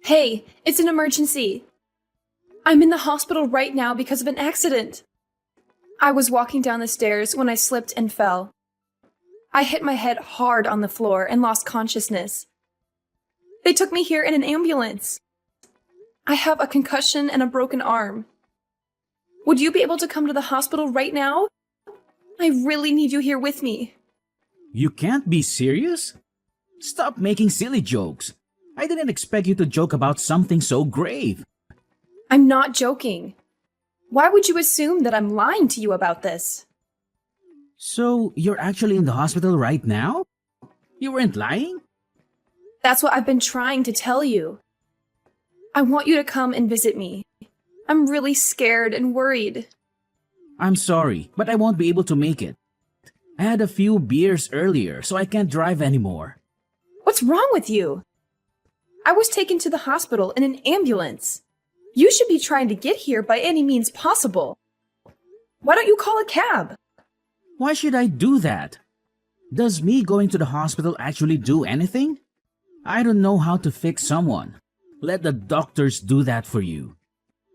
Hey, it's an emergency. I'm in the hospital right now because of an accident. I was walking down the stairs when I slipped and fell. I hit my head hard on the floor and lost consciousness. They took me here in an ambulance. I have a concussion and a broken arm. Would you be able to come to the hospital right now? I really need you here with me. You can't be serious? Stop making silly jokes. I didn't expect you to joke about something so grave. I'm not joking. Why would you assume that I'm lying to you about this? So, you're actually in the hospital right now? You weren't lying? That's what I've been trying to tell you. I want you to come and visit me. I'm really scared and worried. I'm sorry, but I won't be able to make it. I had a few beers earlier, so I can't drive anymore. What's wrong with you? I was taken to the hospital in an ambulance. You should be trying to get here by any means possible. Why don't you call a cab? Why should I do that? Does me going to the hospital actually do anything? I don't know how to fix someone. Let the doctors do that for you.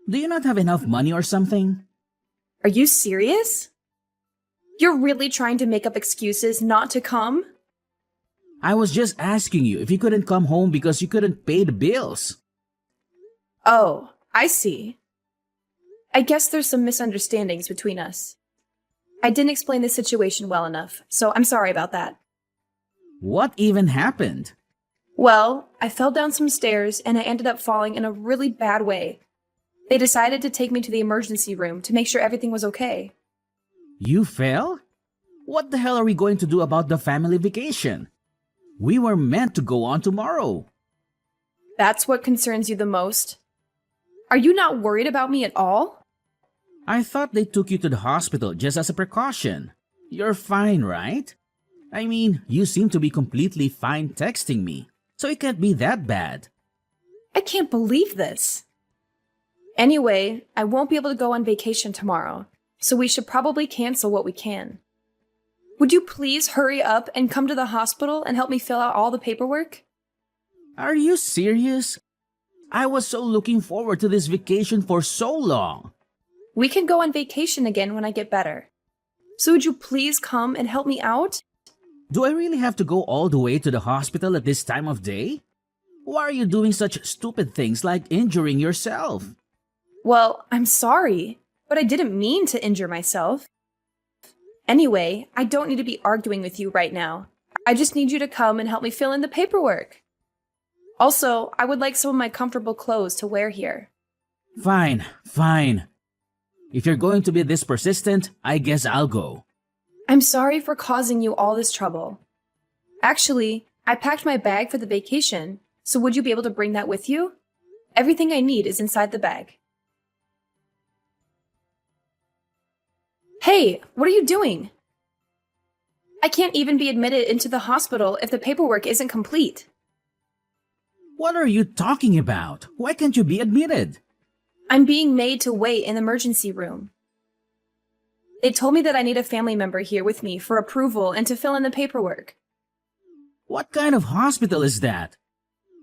Do you not have enough money or something? Are you serious? You're really trying to make up excuses not to come? I was just asking you if you couldn't come home because you couldn't pay the bills. Oh, I see. I guess there's some misunderstandings between us. I didn't explain the situation well enough, so I'm sorry about that. What even happened? Well, I fell down some stairs and I ended up falling in a really bad way. They decided to take me to the emergency room to make sure everything was okay. You fell? What the hell are we going to do about the family vacation? We were meant to go on tomorrow. That's what concerns you the most? Are you not worried about me at all? I thought they took you to the hospital just as a precaution. You're fine, right? I mean, you seem to be completely fine texting me, so it can't be that bad. I can't believe this. Anyway, I won't be able to go on vacation tomorrow, so we should probably cancel what we can. Would you please hurry up and come to the hospital and help me fill out all the paperwork? Are you serious? I was so looking forward to this vacation for so long. We can go on vacation again when I get better. So would you please come and help me out? Do I really have to go all the way to the hospital at this time of day? Why are you doing such stupid things like injuring yourself? Well, I'm sorry, but I didn't mean to injure myself. Anyway, I don't need to be arguing with you right now. I just need you to come and help me fill in the paperwork. Also, I would like some of my comfortable clothes to wear here. Fine, fine. If you're going to be this persistent, I guess I'll go. I'm sorry for causing you all this trouble. Actually, I packed my bag for the vacation, so would you be able to bring that with you? Everything I need is inside the bag. Hey, what are you doing? I can't even be admitted into the hospital if the paperwork isn't complete. What are you talking about? Why can't you be admitted? I'm being made to wait in the emergency room. They told me that I need a family member here with me for approval and to fill in the paperwork. What kind of hospital is that?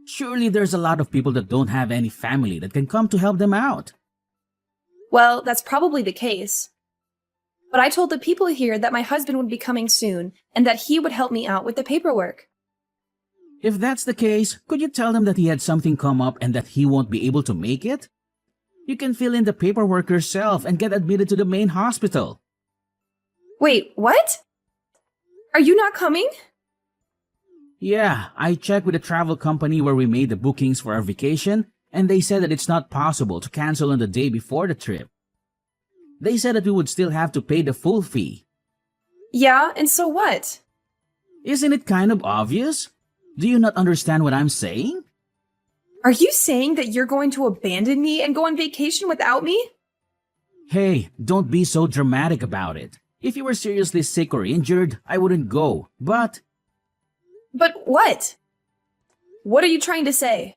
Surely there's a lot of people that don't have any family that can come to help them out. Well, that's probably the case. But I told the people here that my husband would be coming soon and that he would help me out with the paperwork. If that's the case, could you tell them that he had something come up and that he won't be able to make it? You can fill in the paperwork yourself and get admitted to the main hospital. Wait, what? Are you not coming? Yeah, I checked with the travel company where we made the bookings for our vacation, and they said that it's not possible to cancel on the day before the trip. They said that we would still have to pay the full fee. Yeah, and so what? Isn't it kind of obvious? Do you not understand what I'm saying? Are you saying that you're going to abandon me and go on vacation without me? Hey, don't be so dramatic about it. If you were seriously sick or injured, I wouldn't go, but... But what? What are you trying to say?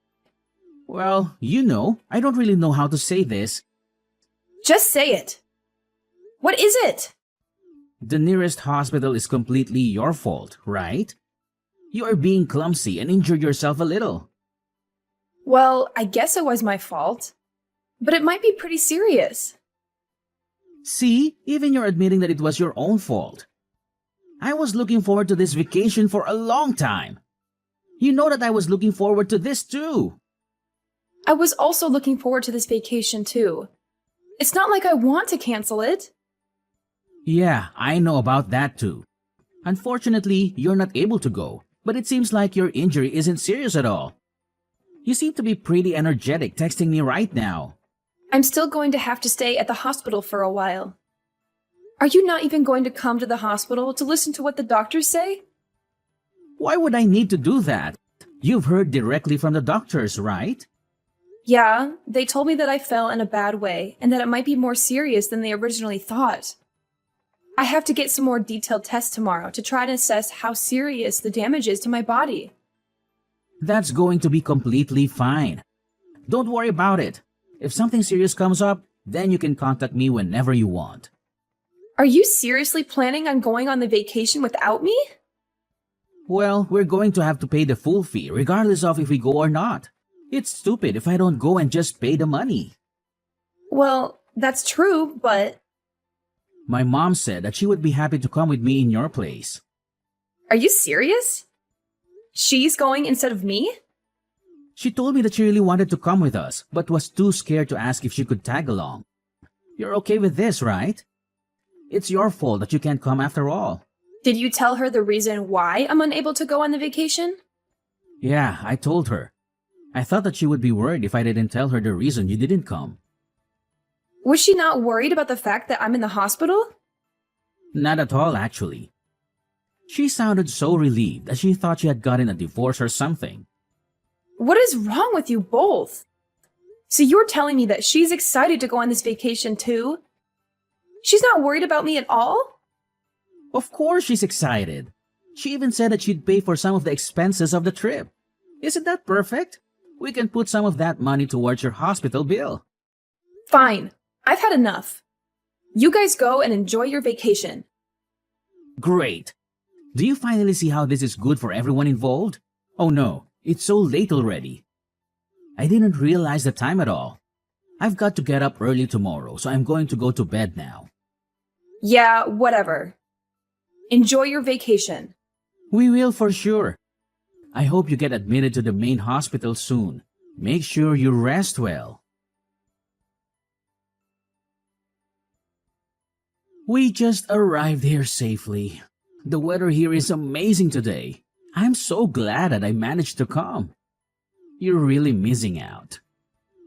Well, you know, I don't really know how to say this. Just say it. What is it? The nearest hospital is completely your fault, right? You are being clumsy and injured yourself a little. Well, I guess it was my fault, but it might be pretty serious. See, even you're admitting that it was your own fault. I was looking forward to this vacation for a long time. You know that I was looking forward to this too. I was also looking forward to this vacation too. It's not like I want to cancel it. Yeah, I know about that too. Unfortunately, you're not able to go, but it seems like your injury isn't serious at all. You seem to be pretty energetic texting me right now. I'm still going to have to stay at the hospital for a while. Are you not even going to come to the hospital to listen to what the doctors say? Why would I need to do that? You've heard directly from the doctors, right? Yeah, they told me that I fell in a bad way and that it might be more serious than they originally thought. I have to get some more detailed tests tomorrow to try to assess how serious the damage is to my body. That's going to be completely fine. Don't worry about it. If something serious comes up, then you can contact me whenever you want. Are you seriously planning on going on the vacation without me? Well, we're going to have to pay the full fee regardless of if we go or not. It's stupid if I don't go and just pay the money. Well, that's true, but... My mom said that she would be happy to come with me in your place. Are you serious? She's going instead of me? She told me that she really wanted to come with us, but was too scared to ask if she could tag along. You're okay with this, right? It's your fault that you can't come after all. Did you tell her the reason why I'm unable to go on the vacation? Yeah, I told her. I thought that she would be worried if I didn't tell her the reason you didn't come. Was she not worried about the fact that I'm in the hospital? Not at all, actually. She sounded so relieved that she thought she had gotten a divorce or something. What is wrong with you both? So you're telling me that she's excited to go on this vacation too? She's not worried about me at all? Of course she's excited. She even said that she'd pay for some of the expenses of the trip. Isn't that perfect? We can put some of that money towards your hospital bill. Fine. I've had enough. You guys go and enjoy your vacation. Great. Do you finally see how this is good for everyone involved? Oh no, it's so late already. I didn't realize the time at all. I've got to get up early tomorrow, so I'm going to go to bed now. Yeah, whatever. Enjoy your vacation. We will for sure. I hope you get admitted to the main hospital soon. Make sure you rest well. We just arrived here safely. The weather here is amazing today. I'm so glad that I managed to come. You're really missing out.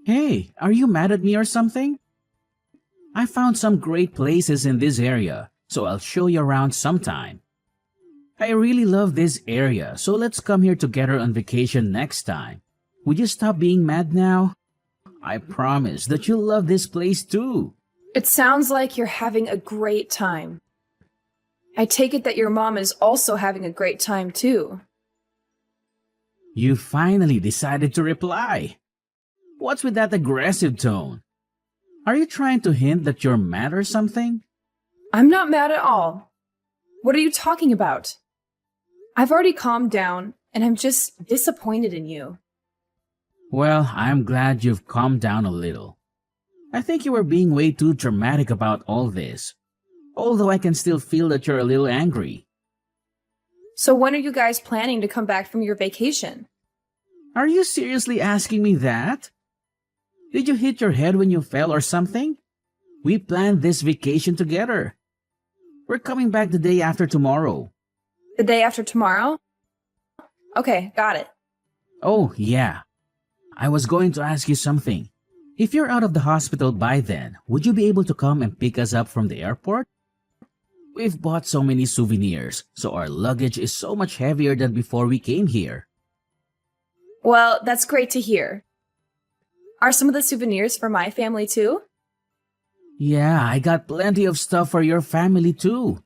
Hey, are you mad at me or something? I found some great places in this area, so I'll show you around sometime. I really love this area, so let's come here together on vacation next time. Would you stop being mad now? I promise that you'll love this place too. It sounds like you're having a great time. I take it that your mom is also having a great time too. You finally decided to reply. What's with that aggressive tone? Are you trying to hint that you're mad or something? I'm not mad at all. What are you talking about? I've already calmed down, and I'm just disappointed in you. Well, I'm glad you've calmed down a little. I think you were being way too dramatic about all this. Although I can still feel that you're a little angry. So when are you guys planning to come back from your vacation? Are you seriously asking me that? Did you hit your head when you fell or something? We planned this vacation together. We're coming back the day after tomorrow. The day after tomorrow? Okay, got it. Oh, yeah. I was going to ask you something. If you're out of the hospital by then, would you be able to come and pick us up from the airport? We've bought so many souvenirs, so our luggage is so much heavier than before we came here. Well, that's great to hear. Are some of the souvenirs for my family too? Yeah, I got plenty of stuff for your family too.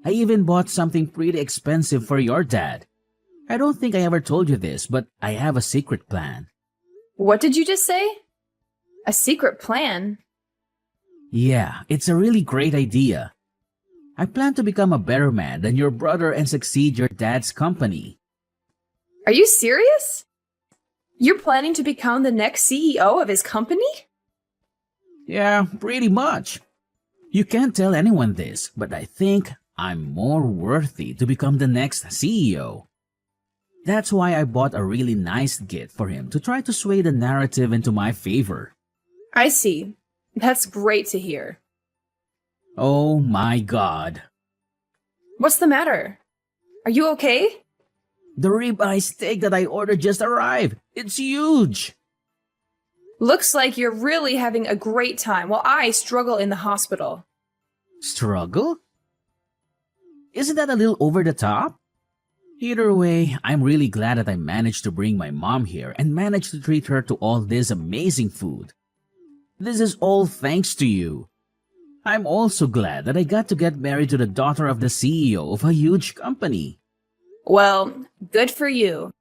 I even bought something pretty expensive for your dad. I don't think I ever told you this, but I have a secret plan. What did you just say? A secret plan? Yeah, it's a really great idea. I plan to become a better man than your brother and succeed your dad's company. Are you serious? You're planning to become the next CEO of his company? Yeah, pretty much. You can't tell anyone this, but I think I'm more worthy to become the next CEO. That's why I bought a really nice gift for him to try to sway the narrative into my favor. I see. That's great to hear. Oh my god. What's the matter? Are you okay? The ribeye steak that I ordered just arrived. It's huge. Looks like you're really having a great time while I struggle in the hospital. Struggle? Isn't that a little over the top? Either way, I'm really glad that I managed to bring my mom here and managed to treat her to all this amazing food. This is all thanks to you. I'm also glad that I got to get married to the daughter of the CEO of a huge company. Well, good for you.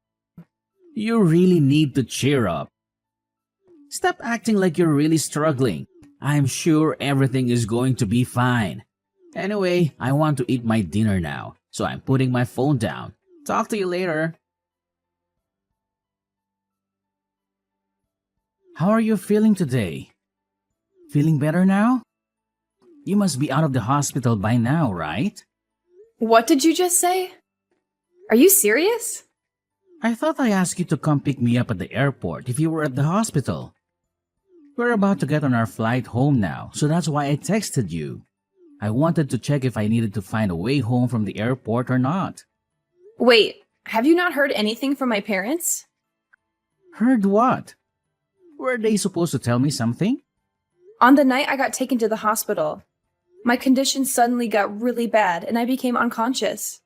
You really need to cheer up. Stop acting like you're really struggling. I'm sure everything is going to be fine. Anyway, I want to eat my dinner now, so I'm putting my phone down. Talk to you later. How are you feeling today? Feeling better now? You must be out of the hospital by now, right? What did you just say? Are you serious? I thought I asked you to come pick me up at the airport if you were at the hospital. We're about to get on our flight home now, so that's why I texted you. I wanted to check if I needed to find a way home from the airport or not. Wait, have you not heard anything from my parents? Heard what? Were they supposed to tell me something? On the night I got taken to the hospital, my condition suddenly got really bad and I became unconscious.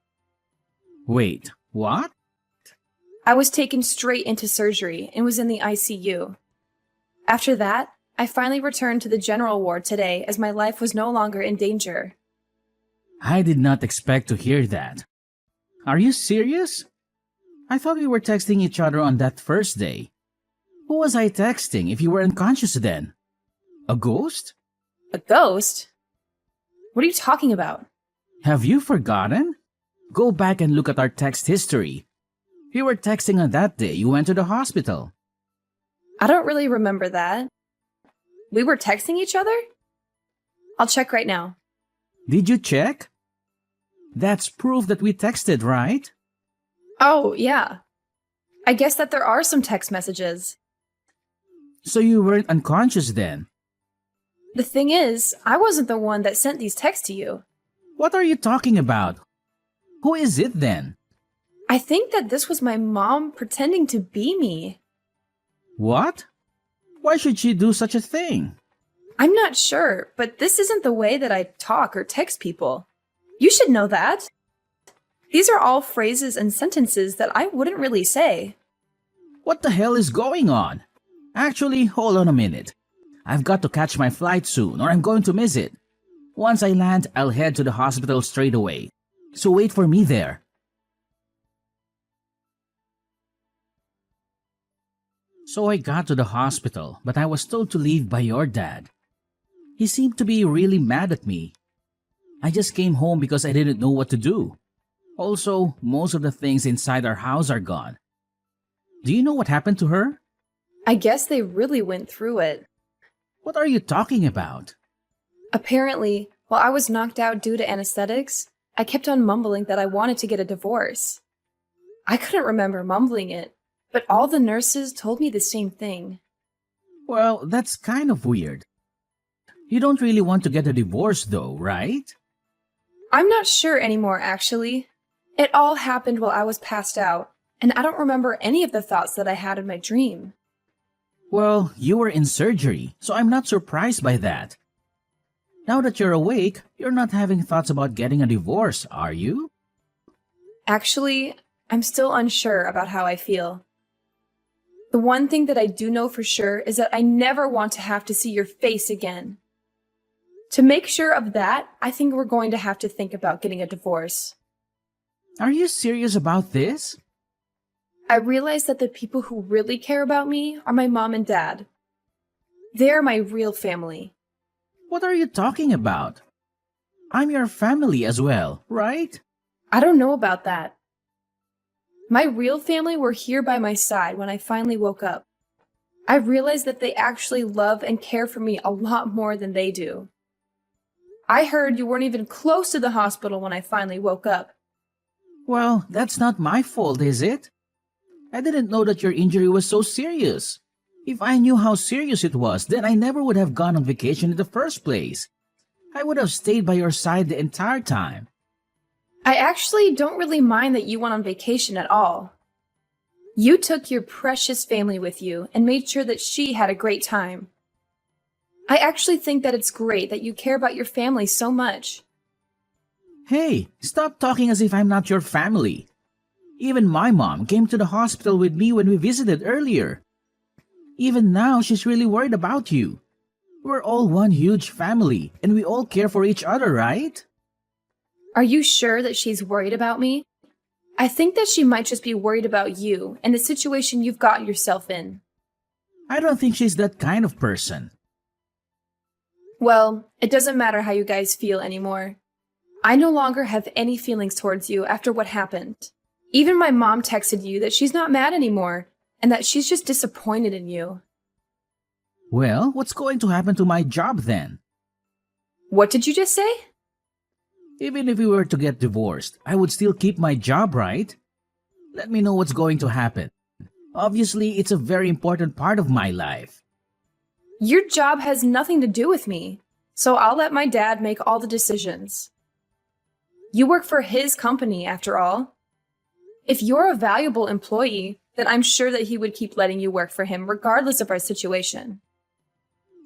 Wait, what? I was taken straight into surgery and was in the ICU. After that, I finally returned to the general ward today as my life was no longer in danger. I did not expect to hear that. Are you serious? I thought we were texting each other on that first day. Who was I texting if you were unconscious then? A ghost? A ghost? What are you talking about? Have you forgotten? Go back and look at our text history. We were texting on that day you went to the hospital. I don't really remember that. We were texting each other? I'll check right now. Did you check? That's proof that we texted, right? Oh, yeah. I guess that there are some text messages. So you weren't unconscious then? The thing is, I wasn't the one that sent these texts to you. What are you talking about? Who is it then? I think that this was my mom pretending to be me. What? Why should she do such a thing? I'm not sure, but this isn't the way that I talk or text people. You should know that. These are all phrases and sentences that I wouldn't really say. What the hell is going on? Actually, hold on a minute. I've got to catch my flight soon or I'm going to miss it. Once I land, I'll head to the hospital straight away. So wait for me there. So I got to the hospital, but I was told to leave by your dad. He seemed to be really mad at me. I just came home because I didn't know what to do. Also, most of the things inside our house are gone. Do you know what happened to her? I guess they really went through it. What are you talking about? Apparently, while I was knocked out due to anesthetics, I kept on mumbling that I wanted to get a divorce. I couldn't remember mumbling it, but all the nurses told me the same thing. Well, that's kind of weird. You don't really want to get a divorce though, right? I'm not sure anymore, actually. It all happened while I was passed out, and I don't remember any of the thoughts that I had in my dream. Well, you were in surgery, so I'm not surprised by that. Now that you're awake, you're not having thoughts about getting a divorce, are you? Actually, I'm still unsure about how I feel. The one thing that I do know for sure is that I never want to have to see your face again. To make sure of that, I think we're going to have to think about getting a divorce. Are you serious about this? I realize that the people who really care about me are my mom and dad. They're my real family. What are you talking about? I'm your family as well, right? I don't know about that. My real family were here by my side when I finally woke up. I realized that they actually love and care for me a lot more than they do. I heard you weren't even close to the hospital when I finally woke up. Well, that's not my fault, is it? I didn't know that your injury was so serious. If I knew how serious it was, then I never would have gone on vacation in the first place. I would have stayed by your side the entire time. I actually don't really mind that you went on vacation at all. You took your precious family with you and made sure that she had a great time. I actually think that it's great that you care about your family so much. Hey, stop talking as if I'm not your family. Even my mom came to the hospital with me when we visited earlier. Even now, she's really worried about you. We're all one huge family, and we all care for each other, right? Are you sure that she's worried about me? I think that she might just be worried about you and the situation you've got yourself in. I don't think she's that kind of person. Well, it doesn't matter how you guys feel anymore. I no longer have any feelings towards you after what happened. Even my mom texted you that she's not mad anymore and that she's just disappointed in you. Well, what's going to happen to my job then? What did you just say? Even if we were to get divorced, I would still keep my job, right? Let me know what's going to happen. Obviously, it's a very important part of my life. Your job has nothing to do with me, so I'll let my dad make all the decisions. You work for his company, after all. If you're a valuable employee, then I'm sure that he would keep letting you work for him regardless of our situation.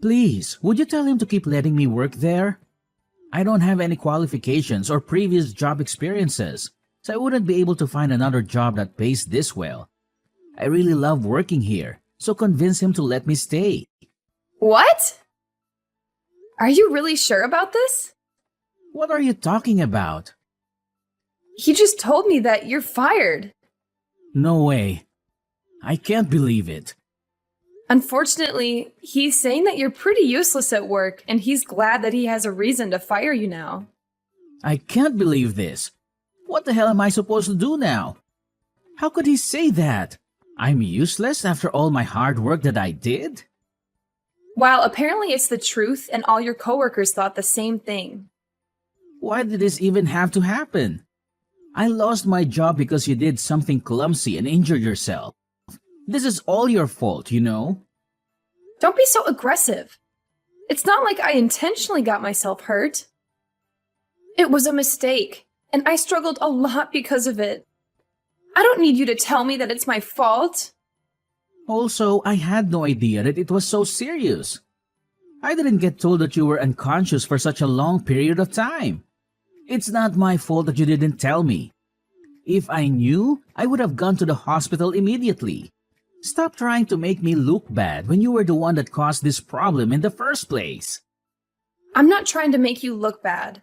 Please, would you tell him to keep letting me work there? I don't have any qualifications or previous job experiences, so I wouldn't be able to find another job that pays this well. I really love working here, so convince him to let me stay. What? Are you really sure about this? What are you talking about? He just told me that you're fired. No way. I can't believe it. Unfortunately, he's saying that you're pretty useless at work, and he's glad that he has a reason to fire you now. I can't believe this. What the hell am I supposed to do now? How could he say that? I'm useless after all my hard work that I did? While apparently it's the truth, and all your coworkers thought the same thing. Why did this even have to happen? I lost my job because you did something clumsy and injured yourself. This is all your fault, you know? Don't be so aggressive. It's not like I intentionally got myself hurt. It was a mistake, and I struggled a lot because of it. I don't need you to tell me that it's my fault. Also, I had no idea that it was so serious. I didn't get told that you were unconscious for such a long period of time. It's not my fault that you didn't tell me. If I knew, I would have gone to the hospital immediately. Stop trying to make me look bad when you were the one that caused this problem in the first place. I'm not trying to make you look bad.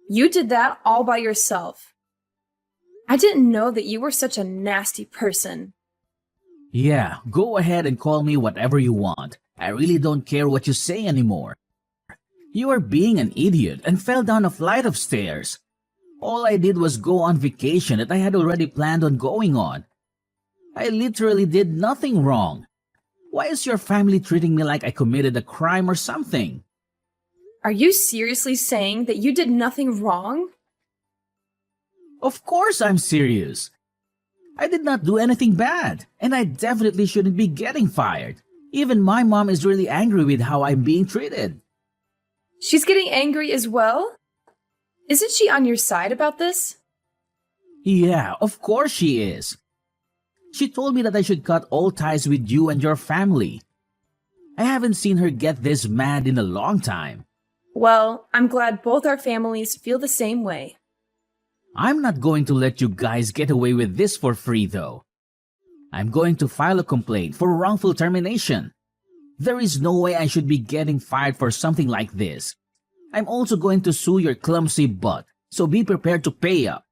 You did that all by yourself. I didn't know that you were such a nasty person. Yeah, go ahead and call me whatever you want. I really don't care what you say anymore. You are being an idiot and fell down a flight of stairs. All I did was go on vacation that I had already planned on going on. I literally did nothing wrong. Why is your family treating me like I committed a crime or something? Are you seriously saying that you did nothing wrong? Of course I'm serious. I did not do anything bad, and I definitely shouldn't be getting fired. Even my mom is really angry with how I'm being treated. She's getting angry as well? Isn't she on your side about this? Yeah, of course she is. She told me that I should cut all ties with you and your family. I haven't seen her get this mad in a long time. Well, I'm glad both our families feel the same way. I'm not going to let you guys get away with this for free, though. I'm going to file a complaint for wrongful termination. There is no way I should be getting fired for something like this. I'm also going to sue your clumsy butt, so be prepared to pay up.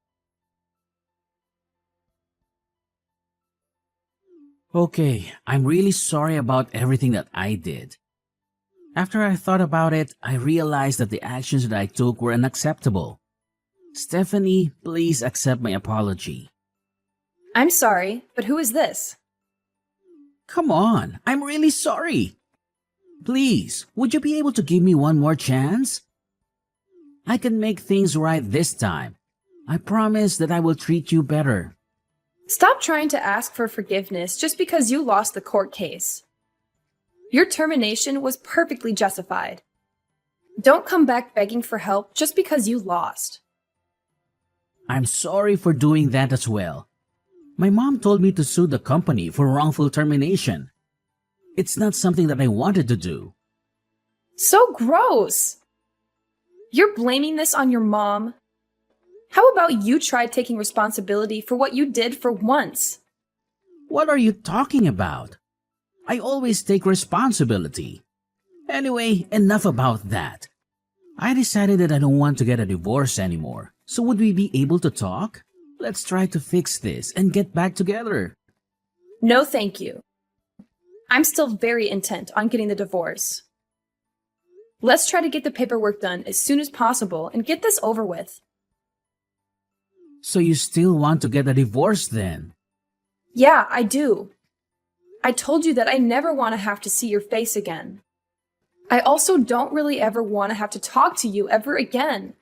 Okay, I'm really sorry about everything that I did. After I thought about it, I realized that the actions that I took were unacceptable. Stephanie, please accept my apology. I'm sorry, but who is this? Come on, I'm really sorry. Please, would you be able to give me one more chance? I can make things right this time. I promise that I will treat you better. Stop trying to ask for forgiveness just because you lost the court case. Your termination was perfectly justified. Don't come back begging for help just because you lost. I'm sorry for doing that as well. My mom told me to sue the company for wrongful termination. It's not something that I wanted to do. So gross! You're blaming this on your mom? How about you try taking responsibility for what you did for once? What are you talking about? I always take responsibility. Anyway, enough about that. I decided that I don't want to get a divorce anymore. So would we be able to talk? Let's try to fix this and get back together. No, thank you. I'm still very intent on getting the divorce. Let's try to get the paperwork done as soon as possible and get this over with. So you still want to get a divorce then? Yeah, I do. I told you that I never want to have to see your face again. I also don't really ever want to have to talk to you ever again.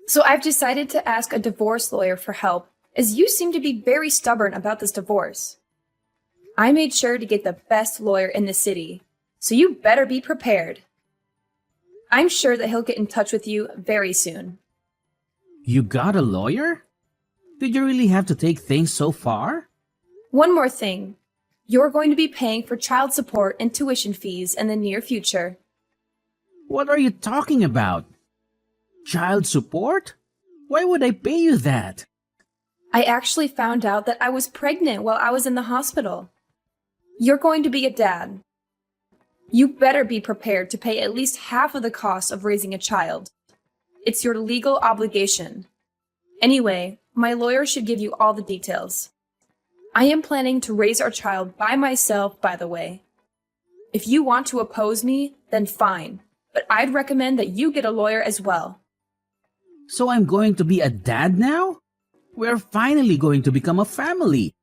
So I've decided to ask a divorce lawyer for help, as you seem to be very stubborn about this divorce. I made sure to get the best lawyer in the city, so you better be prepared. I'm sure that he'll get in touch with you very soon. You got a lawyer? Did you really have to take things so far? One more thing. You're going to be paying for child support and tuition fees in the near future. What are you talking about? Child support? Why would I pay you that? I actually found out that I was pregnant while I was in the hospital. You're going to be a dad. You better be prepared to pay at least half of the cost of raising a child. It's your legal obligation. Anyway, my lawyer should give you all the details. I am planning to raise our child by myself, by the way. If you want to oppose me, then fine, but I'd recommend that you get a lawyer as well. So I'm going to be a dad now? We're finally going to become a family.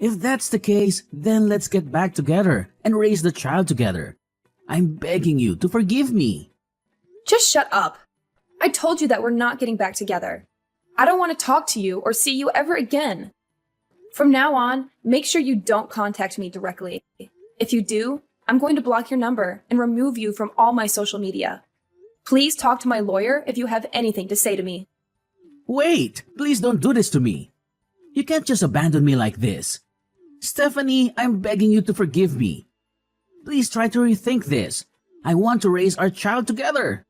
If that's the case, then let's get back together and raise the child together. I'm begging you to forgive me. Just shut up. I told you that we're not getting back together. I don't want to talk to you or see you ever again. From now on, make sure you don't contact me directly. If you do, I'm going to block your number and remove you from all my social media. Please talk to my lawyer if you have anything to say to me. Wait, please don't do this to me. You can't just abandon me like this. Stephanie, I'm begging you to forgive me. Please try to rethink this. I want to raise our child together.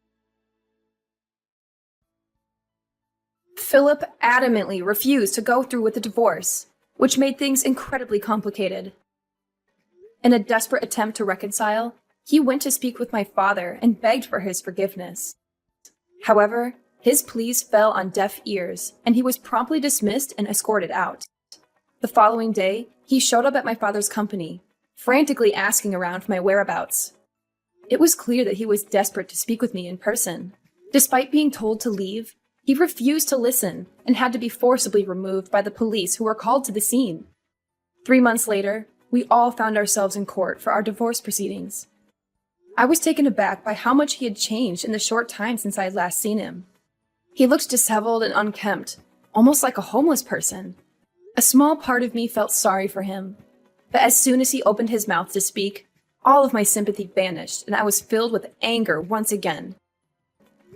Philip adamantly refused to go through with the divorce, which made things incredibly complicated. In a desperate attempt to reconcile, he went to speak with my father and begged for his forgiveness. However, his pleas fell on deaf ears, and he was promptly dismissed and escorted out. The following day, he showed up at my father's company, frantically asking around for my whereabouts. It was clear that he was desperate to speak with me in person. Despite being told to leave, he refused to listen and had to be forcibly removed by the police who were called to the scene. 3 months later, we all found ourselves in court for our divorce proceedings. I was taken aback by how much he had changed in the short time since I had last seen him. He looked disheveled and unkempt, almost like a homeless person. A small part of me felt sorry for him, but as soon as he opened his mouth to speak, all of my sympathy vanished and I was filled with anger once again.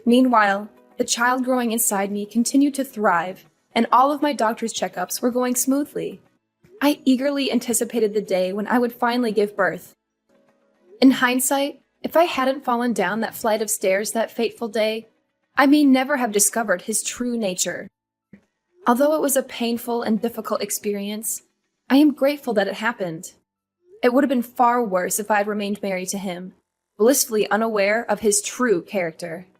Meanwhile, the child growing inside me continued to thrive, and all of my doctor's checkups were going smoothly. I eagerly anticipated the day when I would finally give birth. In hindsight, if I hadn't fallen down that flight of stairs that fateful day, I may never have discovered his true nature. Although it was a painful and difficult experience, I am grateful that it happened. It would have been far worse if I had remained married to him, blissfully unaware of his true character.